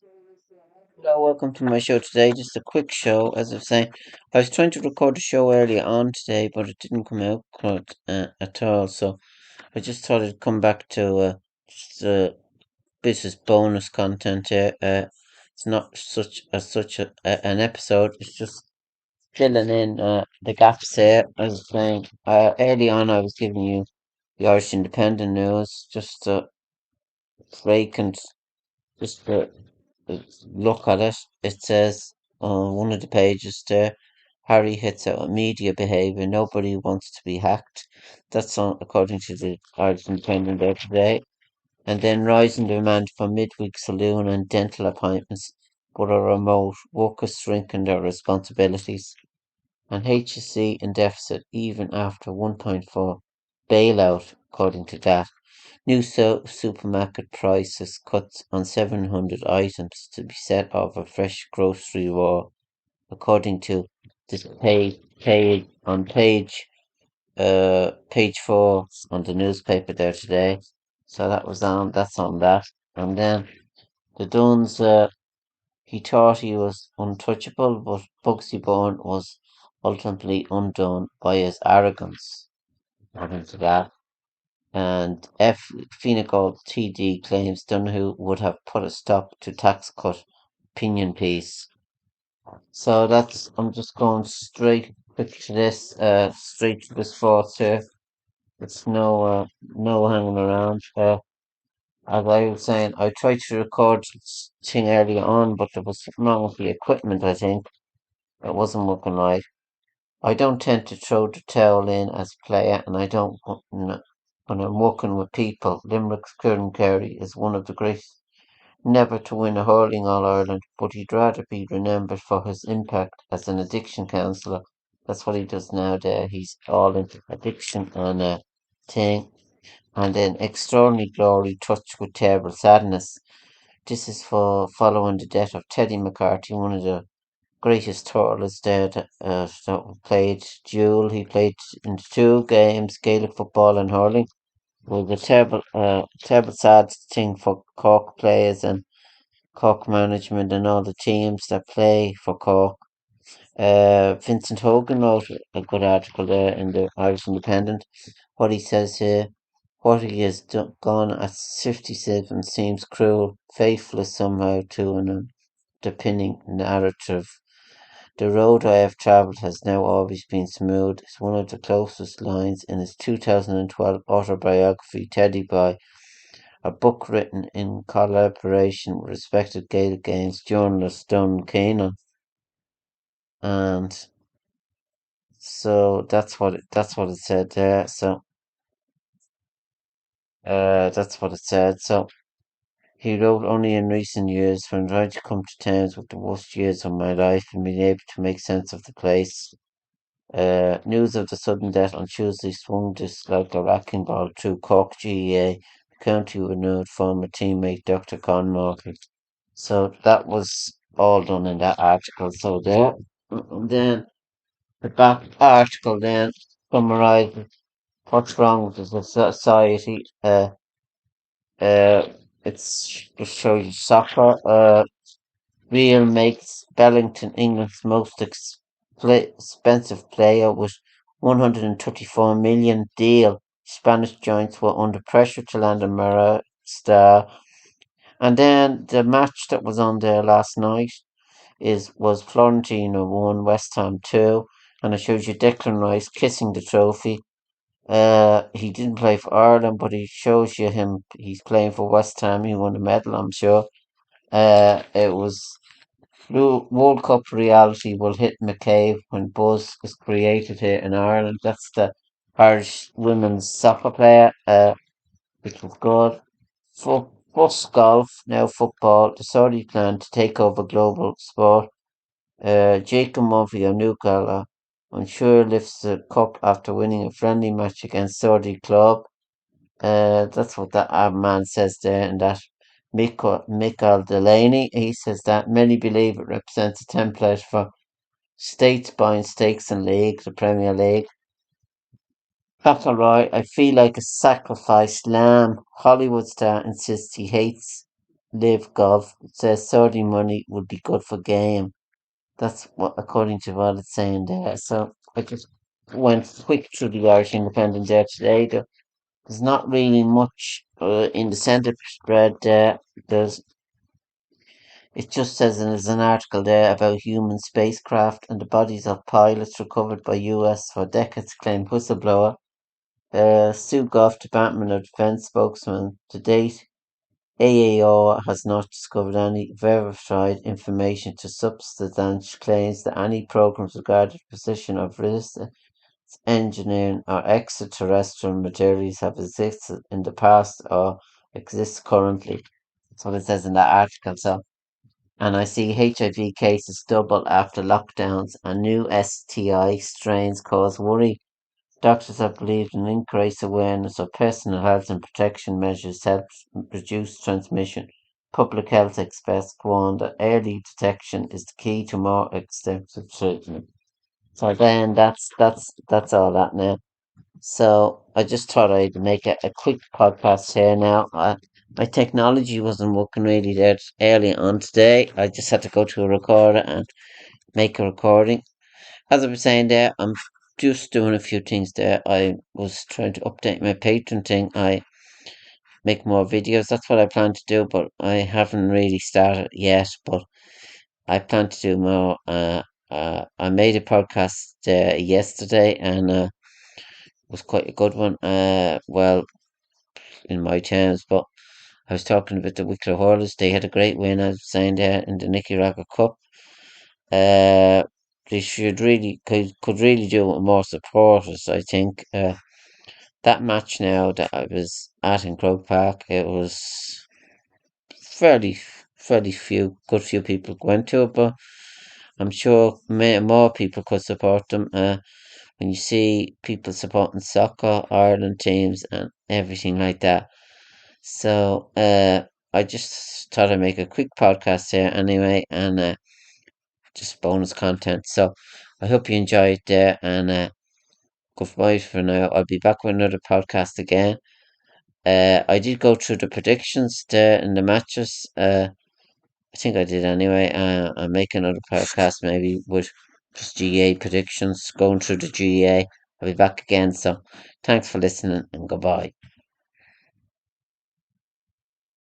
Hello, welcome to my show today. Just a quick show, as I was saying. I was trying to record a show earlier on today, but it didn't come out quite at all. So I just thought I'd come back to just a bit of bonus content here. It's not an episode. It's just filling in the gaps here. As I was saying, early on, I was giving you the Irish Independent news, just vacant, just look at it. It says on one of the pages there, Harry hits out on media behaviour. Nobody wants to be hacked. That's on, according to the Irish Independent there today. And then rising demand for midweek saloon and dental appointments, but are remote. Workers shrinking their responsibilities. And HSC in deficit even after 1.4 bailout, according to that. New supermarket prices cuts on 700 items to be set off a fresh grocery war, according to this page 4 on the newspaper there today. So that's on that. And then the Duns, he thought he was untouchable, but Bugsy Bone was ultimately undone by his arrogance, according to that. And Fianna TD claims Donoghue would have put a stop to tax cut opinion piece. So I'm just going straight quick to this, straight to this fourth here. It's no hanging around. As I was saying, I tried to record this thing earlier on, but there was something wrong with the equipment, I think. It wasn't working right. I don't tend to throw the towel in as a player, and I don't when I'm working with people. Limerick's Kieran Carey is one of the greats never to win a hurling All Ireland, but he'd rather be remembered for his impact as an addiction counsellor. That's what he does now. There, he's all into addiction and thing, and then extraordinary glory touched with terrible sadness. This is for following the death of Teddy McCarthy, one of the greatest hurlers there that played dual. He played in two games, Gaelic football and hurling. It was a terrible sad thing for Cork players and Cork management and all the teams that play for Cork. Vincent Hogan wrote a good article there in the Irish Independent. What he says here, what he has gone at 57 seems cruel, faithless somehow to an underpinning narrative. The road I have travelled has now always been smooth is one of the closest lines in his 2012 autobiography, Teddy Boy, a book written in collaboration with respected Gaelic Games journalist Don Keenan. And so that's what it said there. So that's what it said. So he wrote only in recent years when trying to come to terms with the worst years of my life and being able to make sense of the place. News of the sudden death on Tuesday swung this like a wrecking ball through Cork GEA, the county renewed former teammate Dr. Con Morgan. So that was all done in that article. So there, and then the back article then summarizes what's wrong with the society. Uh, it's just shows you soccer. Real makes Bellington England's most expensive player with 134 million deal. Spanish giants were under pressure to land a Mara star. And then the match that was on there last night was Florentino 1, West Ham 2, and it shows you Declan Rice kissing the trophy. He didn't play for Ireland, but he shows you he's playing for West Ham. He won a medal, I'm sure. It was World Cup reality will hit McCabe when buzz is created here in Ireland. That's the Irish women's soccer player, which was good. First golf, now football. The Saudi plan to take over global sport. Jacob Murphy of Newcastle, I'm sure lifts the cup after winning a friendly match against Saudi club. That's what that man says there, and that Michael Delaney, he says that many believe it represents a template for states buying stakes in league, the Premier League. McElroy, I feel like a sacrificed lamb. Hollywood star insists he hates Live Golf. It says Saudi money would be good for game. That's what, according to what it's saying there. So I just went quick through the Irish Independent there today. There's not really much in the centre spread there. It just says there's an article there about human spacecraft and the bodies of pilots recovered by US for decades, claimed whistleblower. Sue Goff, Department of Defense spokesman. To date, AAO has not discovered any verified information to substantiate claims that any programs regarding the position of resistance engineering or extraterrestrial materials have existed in the past or exist currently. That's what it says in that article. So, and I see HIV cases double after lockdowns and new STI strains cause worry. Doctors have believed an increased awareness of personal health and protection measures helps reduce transmission. Public health experts warn that early detection is the key to more extensive treatment. So then that's all that now. So I just thought I'd make a quick podcast here now. My technology wasn't working really there early on today. I just had to go to a recorder and make a recording. As I was saying there, I'm just doing a few things there. I was trying to update my Patreon thing. I make more videos. That's what I plan to do, but I haven't really started yet. But I plan to do more. I made a podcast yesterday, and it was quite a good one. Well, in my terms, but I was talking about the Wicklow Hurlers. They had a great win, as I was saying there, in the Nicky Racker Cup. Uh, they should really could really do with more supporters. I think that match now that I was at in Croke Park, it was fairly fairly few people went to it, but I'm sure more people could support them. When you see people supporting soccer, Ireland teams, and everything like that. So I just thought I'd make a quick podcast here anyway, and just bonus content. So I hope you enjoyed there, and goodbye for now. I'll be back with another podcast again. I did go through the predictions there in the matches. I think I did anyway. I'll make another podcast maybe with just GA predictions, going through the GA. I'll be back again. So thanks for listening and goodbye.